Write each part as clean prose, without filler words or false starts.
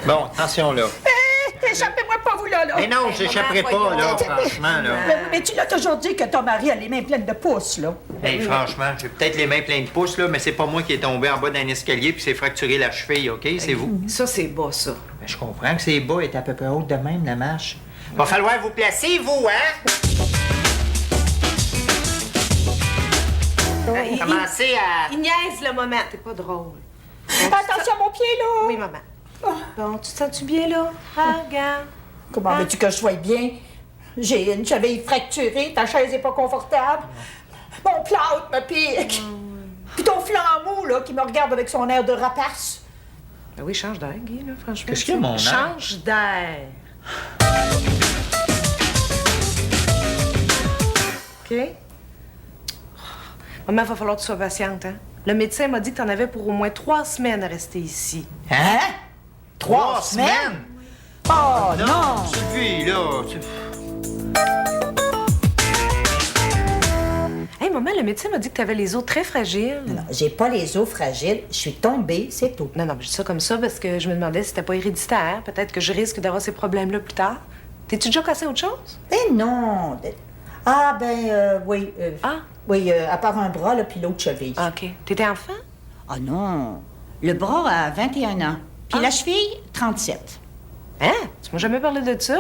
Bon, attention, là. Échappez-moi pas, vous, là. Mais non, j'échapperai pas, là, franchement, là. Mais tu l'as toujours dit que ton mari a les mains pleines de pouces, là. Hey, franchement, j'ai peut-être les mains pleines de pouces, là, mais c'est pas moi qui est tombé en bas d'un escalier puis s'est fracturé la cheville, OK? C'est vous. Ça, c'est bas, ça. Ben, je comprends que c'est bas est à peu près haute de même, la marche. Va falloir vous placer, vous, hein? Commencez à... Il niaise le moment. T'es pas drôle. Attention à mon pied, là. Oui, maman. Bon, tu te sens-tu bien, là? Ah, regarde. Comment veux-tu que je sois bien? J'ai une cheville fracturée, ta chaise est pas confortable. Mon plâtre me pique. Puis ton flambeau, là, qui me regarde avec son air de rapace. Ben oui, change d'air, Guy, là, franchement. Qu'est-ce qu'il y a, mon air? Change d'air. OK? Maman, il va falloir que tu sois patiente, hein? Le médecin m'a dit que t'en avais pour au moins 3 semaines à rester ici. Hein? 3 semaines? Oh non! Sylvie, là... Hey, maman, le médecin m'a dit que t'avais les os très fragiles. Non, j'ai pas les os fragiles. Je suis tombée, c'est tout. Non, je dis ça comme ça parce que je me demandais si c'était pas héréditaire. Peut-être que je risque d'avoir ces problèmes-là plus tard. T'es-tu déjà cassé autre chose? Ben non. Ah, oui. Ah? Oui, à part un bras, là, puis l'autre cheville. Ah, OK. T'étais enfant? Ah non. Le bras a 21 ans. Puis la cheville, 37. Hein? Tu m'as jamais parlé de ça?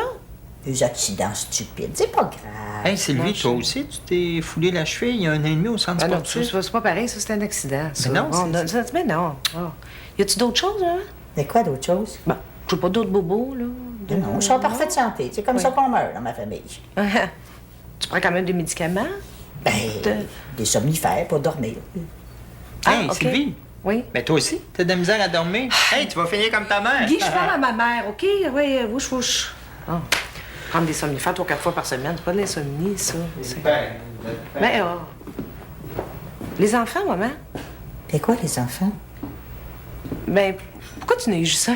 Des accidents stupides, c'est pas grave. Hey, Sylvie, toi aussi, tu t'es foulé la cheville il y a 1 an et demi au centre Ah non, sportif. c'est pas pareil, ça, c'est un accident. Ça. Mais non, Mais non. Oh. Y a-tu d'autres choses, hein? Mais quoi d'autre chose? Ben, je sais pas d'autres bobos, là. Non, je suis en parfaite santé. C'est comme ça qu'on meurt dans ma famille. Tu prends quand même des médicaments? Ben, des somnifères pour dormir. Hey, OK. Sylvie. Oui. Ben toi aussi, t'as de la misère à dormir. Hey, tu vas finir comme ta mère. Guy, je parle à ma mère, OK? Oui, wouch. Oh. Prendre des somnifères 3-4 fois par semaine, c'est pas de l'insomnie, ça. Mais, les enfants, maman? Et quoi, les enfants? Ben, pourquoi tu n'as eu juste ça?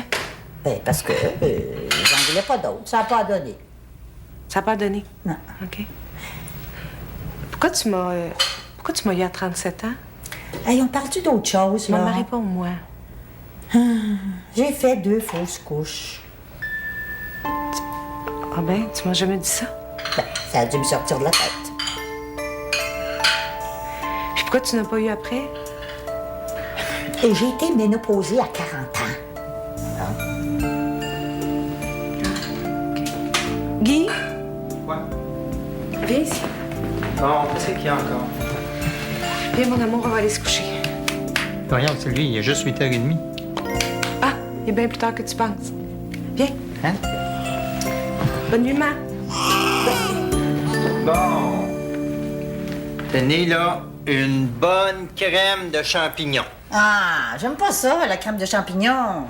Ben, parce que j'en voulais pas d'autres. Ça n'a pas donné. Ça n'a pas donné? Non. OK. Pourquoi tu m'as eu à 37 ans? Hey, on parle-tu d'autre chose, là? Maman, réponds-moi. J'ai fait 2 fausses couches. Ah ben, tu m'as jamais dit ça? Ben, ça a dû me sortir de la tête. Puis pourquoi tu n'as pas eu après? Et j'ai été ménopausée à 40 ans. Guy? Quoi? Viens ici. Bon, qu'est-ce qu'il y a encore? Viens, mon amour, on va aller se coucher. Voyons, Sylvie, il y a juste 8h30. Ah, il est bien plus tard que tu penses. Viens. Hein? Bonne nuit, ma. Bon. Tenez, là, une bonne crème de champignons. Ah, j'aime pas ça, la crème de champignons.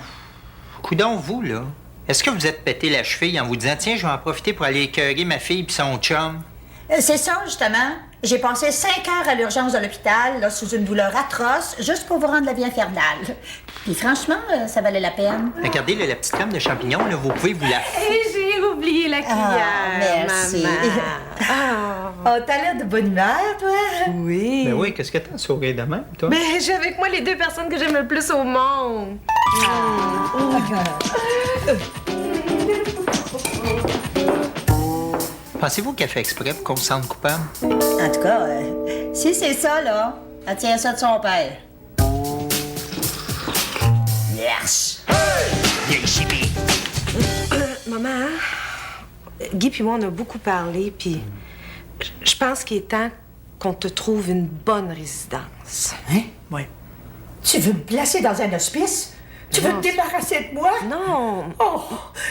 Coudon, vous, là, est-ce que vous êtes pété la cheville en vous disant, tiens, je vais en profiter pour aller écœurer ma fille puis son chum? C'est ça, justement. J'ai passé 5 heures à l'urgence de l'hôpital, là, sous une douleur atroce, juste pour vous rendre la vie infernale. Puis franchement, ça valait la peine. Regardez, là, la petite crème de champignons, là, vous pouvez vous la... Et j'ai oublié la cuillère, merci. maman. Oh, t'as l'air de bonne humeur, toi? Oui. Ben oui, qu'est-ce que t'as sourire de même, toi? Ben, j'ai avec moi les 2 personnes que j'aime le plus au monde. Pensez-vous qu'elle fait exprès pour qu'on se sente coupable? En tout cas, si c'est ça, là, elle tient ça de son père. Yes! Maman, Guy puis moi, on a beaucoup parlé, puis je pense qu'il est temps qu'on te trouve une bonne résidence. Hein? Oui. Tu veux me placer dans un hospice? Tu veux Non, te débarrasser de moi? Non. Oh,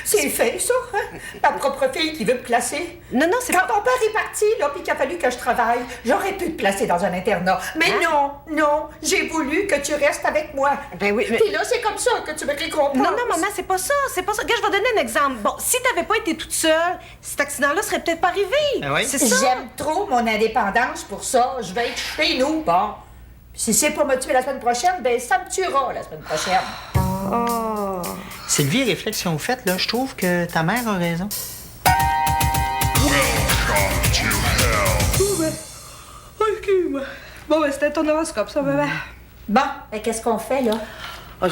c'est fait, ça, hein? Ma propre fille qui veut me placer. Non, c'est Quand pas... ton père est parti, là, puis qu'il a fallu que je travaille, j'aurais pu te placer dans un internat. Mais Hein? non, j'ai voulu que tu restes avec moi. Ben oui, mais... Puis là, c'est comme ça que tu me récompenses. Non, maman, c'est pas ça. Regarde, je vais donner un exemple. Bon, si t'avais pas été toute seule, cet accident-là serait peut-être pas arrivé. Ah oui? C'est ça. J'aime trop mon indépendance pour ça. Je vais être chez nous. Bon. Si c'est pour me tuer la semaine prochaine, ben ça me tuera la semaine prochaine. Oh. Sylvie, réflexion faite, là, je trouve que ta mère a raison. Excuse-moi. Bon, ben, c'était ton horoscope, ça, bébé. Bon, ben qu'est-ce qu'on fait, là? Ah,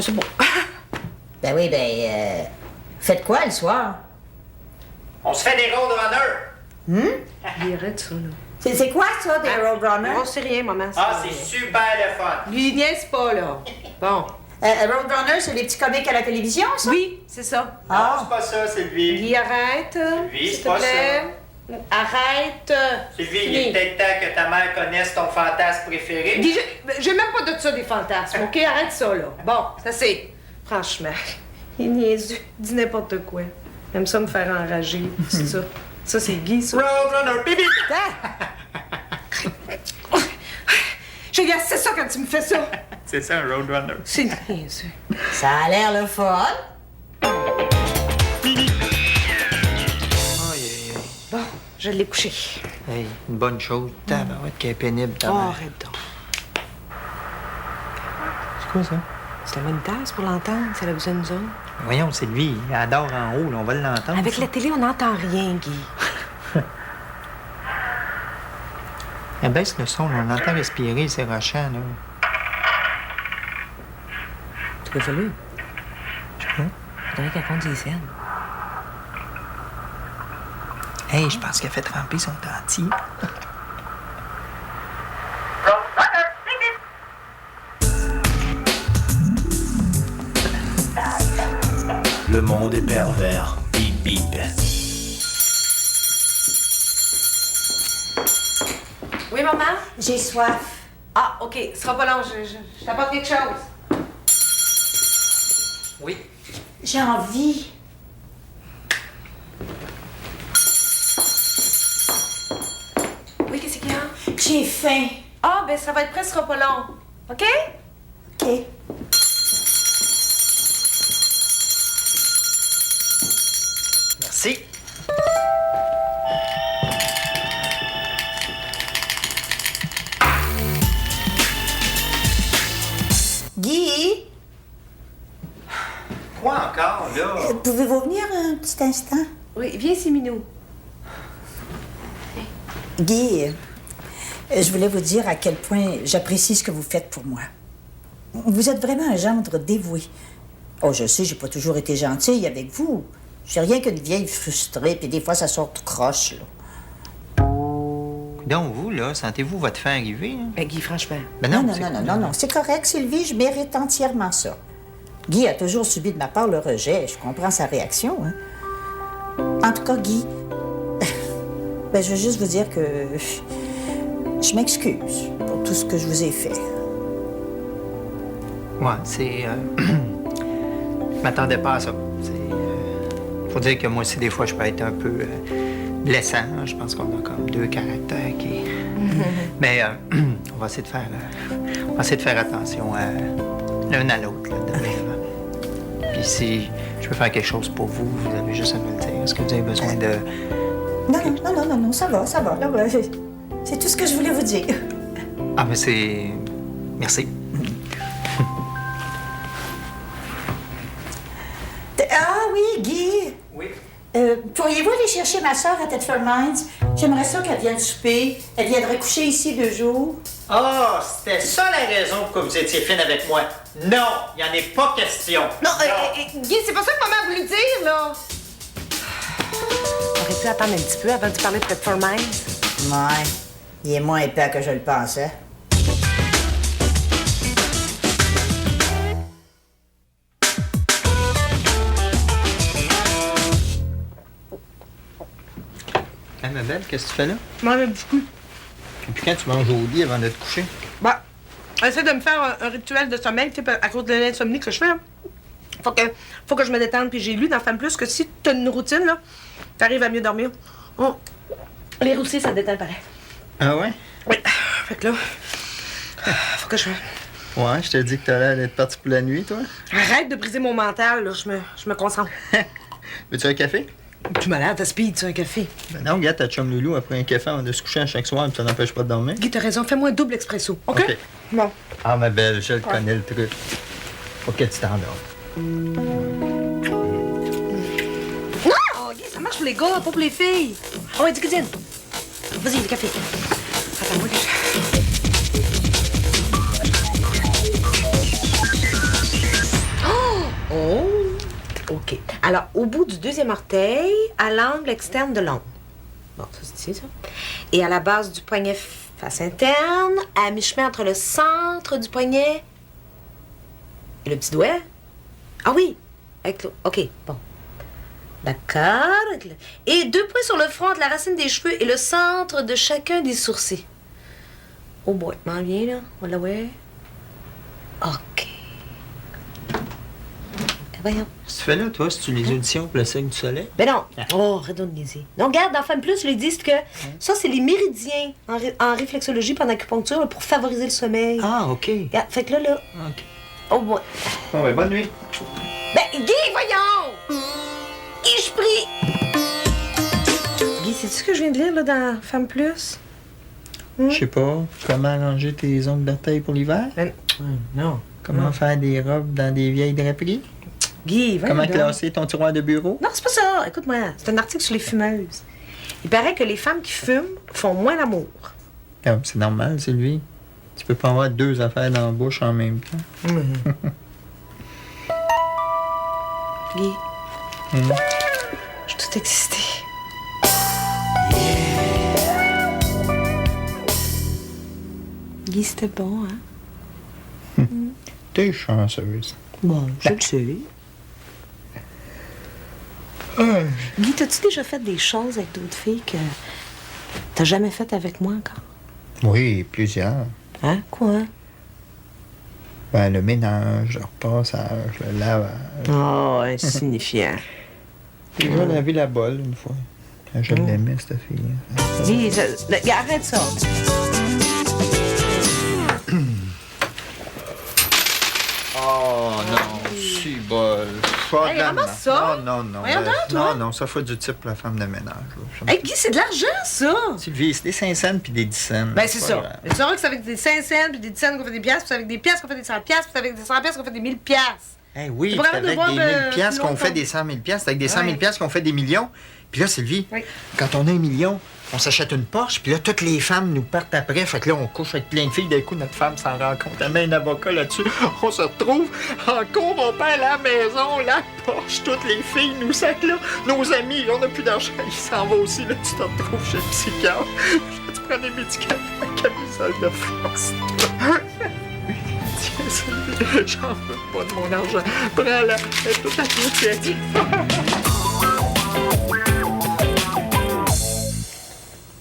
c'est bon. Ben oui, faites quoi le soir? On se fait des roadrunners. Il arrête ça, là. C'est quoi ça, des Roadrunners? Non, c'est rien, maman. Ah, c'est super le fun. Lui, niaise pas, là. Bon. Roadrunners, c'est les petits comiques à la télévision, ça? Oui, c'est ça. Non, c'est pas ça, Sylvie. Guy, arrête. Sylvie, S'il c'est te pas plaît. Arrête. Sylvie, il Fini. est peut-être temps que ta mère connaisse ton fantasme préféré. Guy, j'ai même pas de ça, des fantasmes, OK? Arrête ça, là. Bon, ça c'est. Franchement, il niaiseux. Il dit n'importe quoi. Il aime ça me faire enrager. C'est ça. Ça, c'est Guy, ça. Roadrunner, bibi! J'ai dit, c'est ça quand tu me fais ça. C'est ça, un roadrunner. C'est niaiseux. Ça a l'air le fun. Aïe, aïe, Bon, je l'ai couché. aïe. Hey, une bonne chose. Tabarouette qui est pénible, ta Oh, mère. arrête donc. C'est quoi ça? C'est la bonne tasse pour l'entendre, si elle a besoin de nous autres. Voyons, Sylvie, elle adore en haut, là, on va l'entendre. Avec ça. la télé, on n'entend rien, Guy. Elle baisse le son, là, on entend respirer, c'est rochant, là. Tu peux fallu. Je sais pas. Faudrait qu'elle compte les scènes. Hey, je pense qu'elle fait tremper son dentier. Le monde est pervers. Bip bip. Oui, maman? J'ai soif. Ah, OK. Ce sera pas long. Je t'apporte quelque chose. Oui. J'ai envie. Oui, qu'est-ce qu'il y a? J'ai faim. Ah, ben ça va être prêt, ce sera pas long. OK? OK. Merci. Guy, Quoi encore, là? pouvez-vous venir un petit instant? Oui, viens ici, Minou. Guy, je voulais vous dire à quel point j'apprécie ce que vous faites pour moi. Vous êtes vraiment un gendre dévoué. Oh, je sais, j'ai pas toujours été gentille avec vous. Je suis rien qu'une vieille frustrée, puis des fois, ça sort tout croche, là. Donc, vous, là, sentez-vous votre fin arriver? Hein? Ben, Guy, franchement. Ben Non, non, c'est non, quoi? non, non, c'est correct, Sylvie, je mérite entièrement ça. Guy a toujours subi de ma part le rejet, je comprends sa réaction, hein. En tout cas, Guy, je veux juste vous dire que je m'excuse pour tout ce que je vous ai fait. Ouais, c'est... je m'attendais pas à ça. Faut dire que moi aussi, des fois, je peux être un peu blessant. Hein. Je pense qu'on a comme deux caractères qui... Mais on va essayer de faire... on va essayer de faire attention l'un à l'autre, là, dorénavant. Puis si je peux faire quelque chose pour vous, vous avez juste à me le dire. Est-ce que vous avez besoin de... Non, ça va. Là, c'est tout ce que je voulais vous dire. Ah, mais c'est... Merci. Ah oui, Guy. Oui. Pourriez-vous aller chercher ma sœur à Thetford Mines? J'aimerais ça qu'elle vienne souper. Elle viendrait coucher ici 2 jours. Ah, c'était ça la raison pourquoi vous étiez fine avec moi. Non, il n'y en est pas question. Non, Guy, c'est pas ça que maman a voulu dire, là. Aurais-tu attendre un petit peu avant de parler de Thetford Mines? Ouais, il est moins épais que je le pensais. Hey, ma belle, qu'est-ce que tu fais là? Je m'en ai beaucoup. Et puis quand tu manges au lit avant de te coucher? Bah, essaie de me faire un rituel de sommeil, tu sais, à cause de l'insomnie que je fais. Hein. Faut que je me détende, puis j'ai lu dans Femme Plus que si tu as une routine, là, t'arrives à mieux dormir. Oh. Les roussis, ça détend pareil. Ah ouais? Oui. Fait que là, faut que je... Ouais, je t'ai dit que t'allais être parti pour la nuit, toi. Arrête de briser mon mental, là, je me concentre. Veux-tu un café? Tu malade, t'as speed, tu un café. Ben non, regarde, ta chum Loulou après un café avant de se coucher à chaque soir, puis ça n'empêche pas de dormir. Guy, t'as raison, fais-moi un double expresso, OK? OK. Bon. Ah, ma belle, je le connais, le truc. Faut que tu t'endormes. Non! Guy, ça marche pour les gars, pas pour les filles. Oh, ouais, dis cuisine. Vas-y, le café. Attends-moi que je... Oh! OK. Alors, au bout du deuxième orteil, à l'angle externe de l'ongle. Bon, ça, c'est ici, ça. Et à la base du poignet face interne, à mi-chemin entre le centre du poignet et le petit doigt. Ah oui, avec l'autre. OK, bon. D'accord. Et 2 points sur le front de la racine des cheveux et le centre de chacun des sourcils. Oh boy, m'en viens, là. Voilà, ouais. OK. Voyons. Qu'est-ce que tu fais là, toi, si tu les auditions pour le signe du soleil? Ben non. Oh, arrête de niaiser. Non, regarde, dans Femme Plus, ils disent que ça, c'est les méridiens en réflexologie puis en acupuncture là, pour favoriser le sommeil. Ah, OK. Regarde, fait que là. OK. Oh boy. Bon, ben, bonne nuit. Ben, Guy, voyons! Guy, je prie! Guy, c'est-tu ce que je viens de lire, là, dans Femme Plus? Je sais pas, comment arranger tes ongles d'orteil pour l'hiver? Ben, non. Comment faire des robes dans des vieilles draperies? Guy, voyons Comment donc. classer ton tiroir de bureau? Non, c'est pas ça. Écoute-moi, c'est un article sur les fumeuses. Il paraît que les femmes qui fument font moins l'amour. Ah, c'est normal, Sylvie. Tu peux pas avoir 2 affaires dans la bouche en même temps. Guy, je suis toute excitée. Guy, c'était bon, hein? T'es chanceuse. Bon, je le sais. Guy, t'as-tu déjà fait des choses avec d'autres filles que t'as jamais faites avec moi encore? Oui, plusieurs. Hein? Quoi? Ben, le ménage, le repassage, le lavage. Oh, insignifiant. J'ai déjà lavé la bolle une fois. Je l'aimais, cette fille. Guy, arrête ça. Oh non, si bol. Pas Hey, de ramasse la- ça. Non, non. Voyons donc, toi. Non, ça fait du type pour la femme de ménage. là. Hey, Guy, c'est de l'argent, ça! Sylvie, c'est des 5 cents puis des 10 cents. Ben, c'est ça. Mais tu sauras que c'est avec des 5 cents, puis des 10 cents qu'on fait des piastres, puis c'est avec des piastres qu'on fait des 100 piastres, puis c'est avec des 100 piastres qu'on fait des 1000 piastres. Eh oui, C'est c'est vraiment de avec voir des de 1000 piastres qu'on longtemps. fait des 100 000 piastres. C'est avec des 100 000 Ouais. piastres qu'on fait des millions. Puis là, Sylvie, Oui. quand on a 1 million, on s'achète une Porsche, puis là, toutes les femmes nous partent après. Fait que là, on couche avec plein de filles. D'un coup, notre femme s'en rend compte. Elle met un avocat là-dessus. On se retrouve en cours, on perd la maison, la Porsche, toutes les filles nous sacent là. Nos amis, on n'a plus d'argent, ils s'en vont aussi. Là, tu te retrouves chez le psychiatre. Là, tu prends des médicaments, la camisole de force. Tiens, Sylvie, j'en veux pas de mon argent. Prends-la, elle est toute à côté.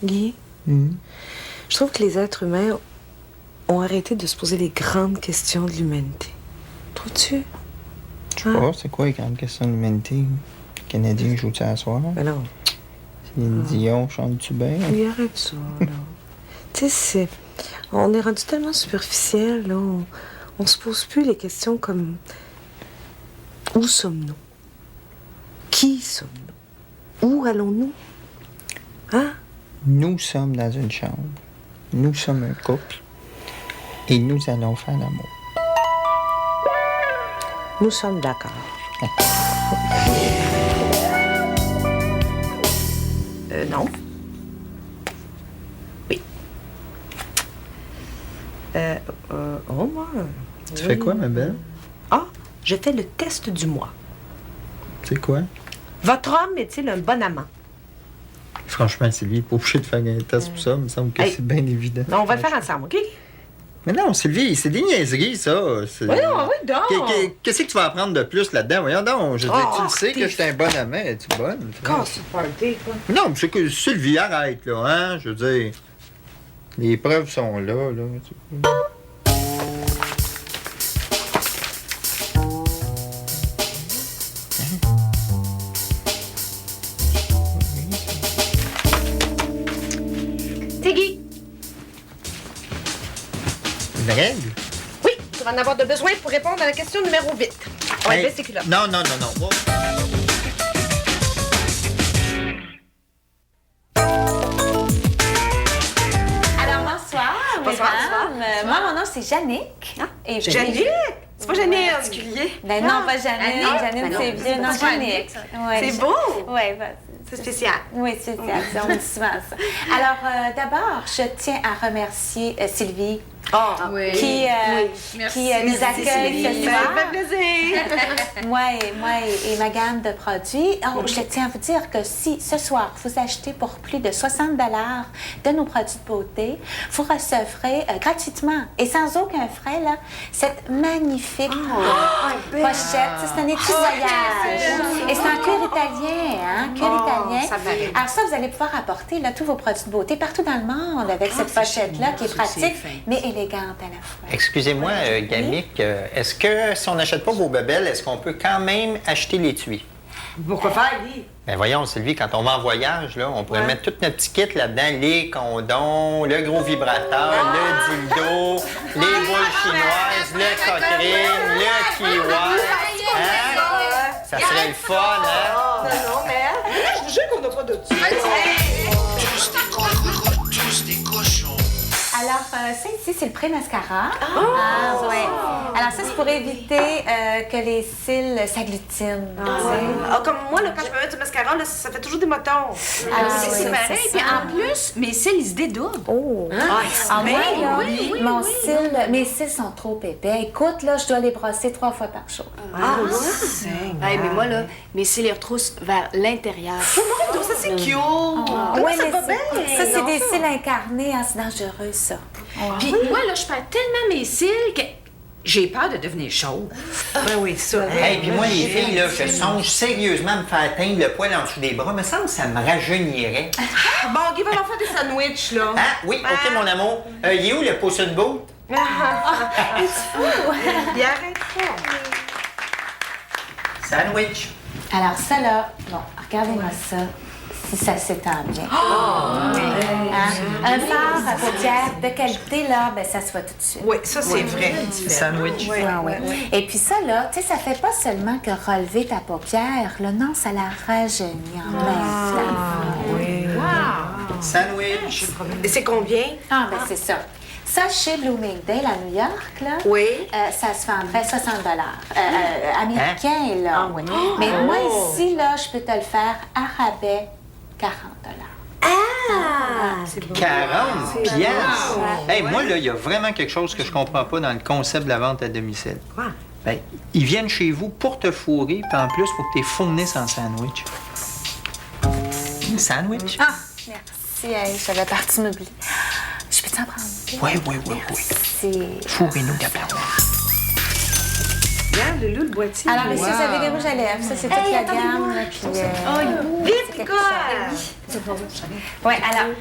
Guy, je trouve que les êtres humains ont arrêté de se poser les grandes questions de l'humanité. Trouves-tu? Oh, c'est quoi les grandes questions de l'humanité? Les Canadiens jouent-tu à soir? Ben non. Céline Dion, chante-tu bien? Oui, arrête ça, là. Tu sais, on est rendu tellement superficiel, là. On se pose plus les questions comme... Où sommes-nous? Qui sommes-nous? Où allons-nous? Hein? Nous sommes dans une chambre. Nous sommes un couple. Et nous allons faire l'amour. Nous sommes d'accord. Non. Oui. Oh, moi. Tu fais quoi, ma belle? Ah, je fais le test du mois. C'est quoi? Votre homme est-il un bon amant? Franchement, Sylvie, pas obligé de faire un test pour ça. Il me semble que Hey. c'est bien évident. Non, on va le faire ensemble, OK? Mais non, Sylvie, c'est des niaiseries, ça. C'est- Voyons, oui, donc. Qu'est-ce que tu vas apprendre de plus là-dedans? Voyons donc. Je veux dire, tu le sais t'es que j'étais un bon amant. Es-tu bonne? Casse le party, quoi. Non, mais c'est que Sylvie, arrête, là, hein? Je veux dire, les preuves sont là, là. C'est Guy. Une règle? Oui, tu vas en avoir de besoin pour répondre à la question numéro 8. Ouais, Hey, baisse tes culottes. non, non, non, non. Oh. Alors, bonsoir, Bonsoir, mesdames. Moi, mon nom, c'est Jannick. Et puis- Jannick? C'est pas Jannick. Ben non, pas Jannick. Jannick? Jannick, Ben c'est non, vieux. Non, c'est pas Jannick. Ouais, C'est beau. Oui, C'est spécial. oui, c'est ça. On dit souvent ça. Alors, d'abord, je tiens à remercier Sylvie qui nous accueille ce soir. Ça fait plaisir. Moi et ma gamme de produits. Oh, je tiens à vous dire que si ce soir vous achetez pour plus de 60 de nos produits de beauté, vous recevrez gratuitement et sans aucun frais là, cette magnifique pochette. C'est un étui-voyage. Et c'est un cuir italien, hein? Cuir italien. Alors ça, vous allez pouvoir apporter là, tous vos produits de beauté partout dans le monde avec cette pochette-là qui est pratique, mais élégante à la fois. Excusez-moi, Gamic, est-ce que si on n'achète pas vos bebelles, est-ce qu'on peut quand même acheter l'étui? Pourquoi faire, Guy? Ben voyons, Sylvie, quand on va en voyage, là, on pourrait mettre tout notre petit kit là-dedans, les condoms, le gros vibrateur, le dildo, les boules chinoises, le coquerine, le kiwi. Hein? Ça serait le fun, hein? Non, mais je vous jure qu'on n'a pas de ça. Tous des cochons. Alors, ça ici, c'est le pré-mascara. Ouais. Alors ça, c'est pour éviter que les cils s'agglutinent. Comme moi, là, quand je me mets du mascara, là, ça fait toujours des motons. Ah, Si, oui, c'est pareil. c'est Puis ça. en plus, mes cils, ils se dédoublent. Oh! Alors moi, là, mes cils sont trop épais. Écoute, là, je dois les brosser 3 fois par jour. Mais moi, là, mes cils, ils retroussent vers l'intérieur. Donc, ça, c'est cute. Ouais, ça mais va bien. ça, c'est des cils incarnés, hein, c'est dangereux, ça. Puis moi, là, je perds tellement mes cils que j'ai peur de devenir chauve. Ben oui, ça. Hey, puis moi, les filles, là, je songe sérieusement me faire teindre le poil en dessous des bras. Me semble que ça me rajeunirait. Bon, Guy va leur faire des sandwichs, là. Ah, oui, OK, mon amour. Il est où le potion de bout? Il arrête pas. Sandwich. Alors ça, là, bon, regardez-moi ça. Si ça s'étend bien. Hein? Un fard à paupières de qualité, là, ben ça se voit tout de suite. Oui, ça, c'est vrai. Sandwich. Ouais. Et puis ça, là, tu sais, ça fait pas seulement que relever ta paupière, là, non, ça la rajeunit en même temps. Sandwich. Et c'est combien? Ah, ben c'est ça. Ça, chez Bloomingdale, à New York, là, Oui. ça se vendrait 60 américains, là. Oui. Mais moi, ici, là, je peux te le faire à rabais 40 40 piastres. Hey, moi, là, il y a vraiment quelque chose que je comprends pas dans le concept de la vente à domicile. Quoi? Ben, ils viennent chez vous pour te fourrer, puis en plus, il faut que tu les fournisses en sandwich. Sandwich? Ah, merci. Hey, j'avais parti m'oublier. Je peux t'en prendre deux? Oui. Merci. Fourrez-nous d'abord. Regarde, le loup, le boîtier. Alors, ici, vous avez des rouges à lèvres. Ça, c'est toute la gamme. Là, puis, Vite, quoi! oui, alors,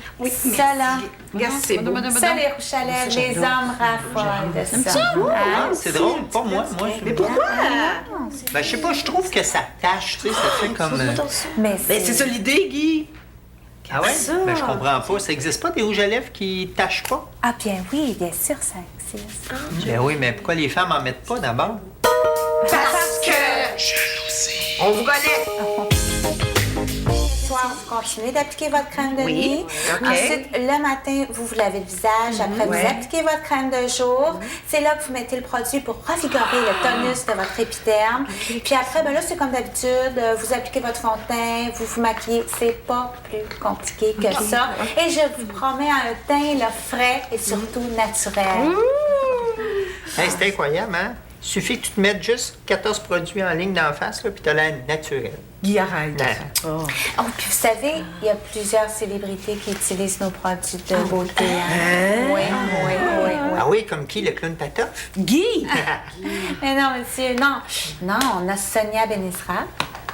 ça, là, Regarde, c'est beau. ça, les rouges à lèvres, les hommes raffolent de ça. Ah, c'est drôle, pas moi. Mais pourquoi? Ben, je sais pas, je trouve que ça tâche, tu sais, ça fait comme... Mais Ben, c'est ça l'idée, Guy. Ah ouais? Ben, je comprends pas. Ça existe pas des rouges à lèvres qui tâchent pas? Ah, bien oui, bien sûr, ça existe. Ben oui, mais pourquoi les femmes en mettent pas d'abord? Parce que... On vous connaît. Ce soir, vous continuez d'appliquer votre crème de nuit. OK. Ensuite, le matin, vous lavez le visage. Après, vous appliquez votre crème de jour. C'est là que vous mettez le produit pour revigorer le tonus de votre épiderme. Puis après, ben là, c'est comme d'habitude. Vous appliquez votre fond de teint, vous vous maquillez. C'est pas plus compliqué que ça. Et je vous promets un teint là, frais et surtout naturel. Hey, c'est incroyable, hein? Suffit que tu te mettes juste 14 produits en ligne d'en face, là, puis t'as l'air naturel. Guy, arrête. Oh, puis vous savez, il y a plusieurs célébrités qui utilisent nos produits de beauté. Hein? Oui. Ah oui, comme qui, le clown Patoff? Guy! Mais non, monsieur, non. Non, on a Sonia Benisra.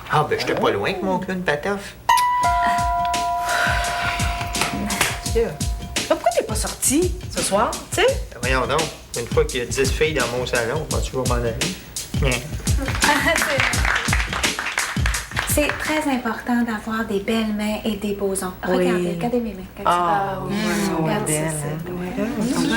Ah, ben, j'étais pas loin que mon clown Patoff. Pourquoi t'es pas sorti ce soir, tu sais? Ben, voyons donc, une fois qu'il y a 10 filles dans mon salon, penses-tu que je vais m'en aller? C'est très important d'avoir des belles mains et des beaux ongles. Regardez mes mains. Regarde ça.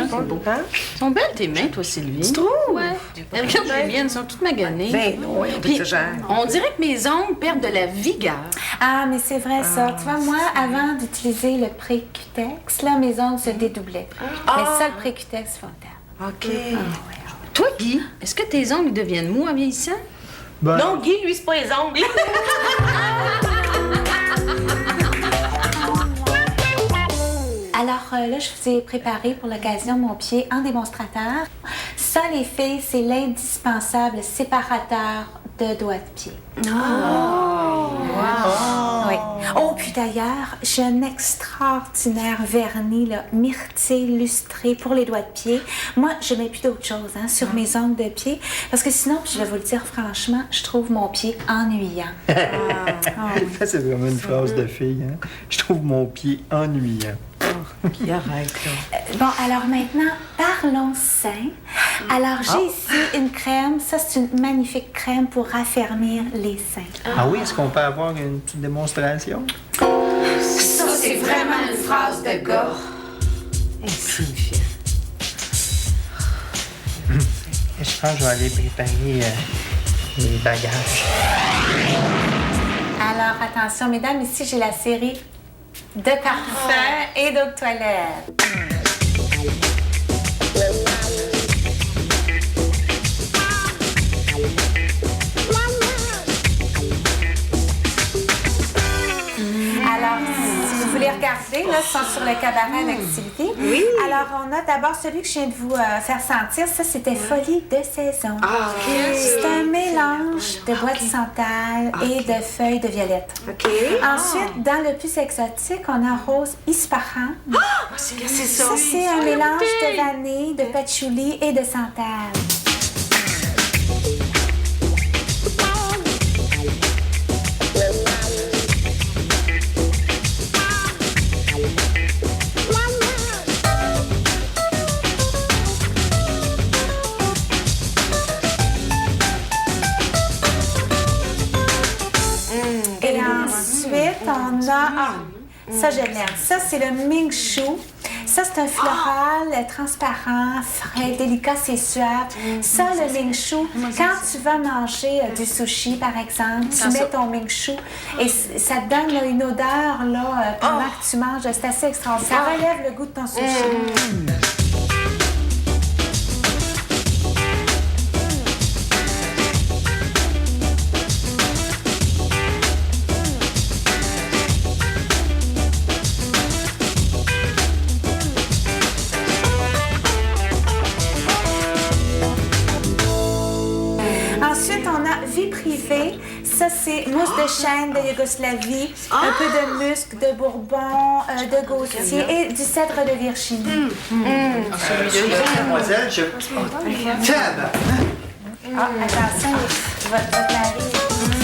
Elles sont belles tes mains, toi, Sylvie. Tu trouves? Ouais. Regarde les miennes, elles sont toutes maganées. Ben non, Puis, t'exagères. on dirait que mes ongles perdent de la vigueur. Ah, mais c'est vrai ça. Tu vois, moi, avant d'utiliser le pré-cutex, là, mes ongles se dédoublaient. Mais ça, le pré-cutex, faut le faire. OK. Toi, Guy, est-ce que tes ongles deviennent mous en vieillissant? Non, Guy, lui, c'est pas les ongles. Alors là, je vous ai préparé pour l'occasion mon pied en démonstrateur. Ça, les filles, c'est l'indispensable séparateur de doigts de pied. Oui. Oh, puis d'ailleurs, j'ai un extraordinaire vernis, là, myrtille lustré pour les doigts de pied. Moi, je mets plus d'autre chose sur mes ongles de pied, parce que sinon, puis je vais vous le dire franchement, je trouve mon pied ennuyant. Ça, c'est vraiment une phrase de fille. Hein? Je trouve mon pied ennuyant. Qui arrête, là. Bon, alors maintenant, parlons seins. Alors, j'ai ici une crème. Ça, c'est une magnifique crème pour raffermir les seins. Ah oui, est-ce qu'on peut avoir une petite démonstration? Ça, c'est vraiment une phrase de gars. Insignifiant. Je pense que je vais aller préparer mes bagages. Alors, attention, mesdames, ici, j'ai la série de parfums et d'eau de toilette. Alors, si vous voulez regarder, là, ils sont sur le cabaret avec Sylvie. Oui. Alors, on a d'abord celui que je viens de vous faire sentir. Ça, c'était Folie de saison. Ah, OK. C'est un mélange de bois de santal et de feuilles de violette. OK. Ensuite, dans le plus exotique, on a Rose Ispahan. C'est ça. Ça, c'est un mélange de vanille, de patchouli et de santal. Et ensuite, on a... ça, je l'aime. Ça, c'est le Ming Shu. Ça, c'est un floral transparent, frais, délicat, c'est suave. Ça, le Ming Shu, quand tu vas manger du sushi, par exemple, tu mets ton Ming Shu et ça te donne là, une odeur là, pendant que tu manges. C'est assez extraordinaire. Ça relève le goût de ton sushi. Ensuite, on a Vie privée. Ça, c'est mousse de chêne de Yougoslavie, un peu de musc, de bourbon, de gaussier et du cèdre de Virginie. Mademoiselle, je... Tab! Attention, votre mari.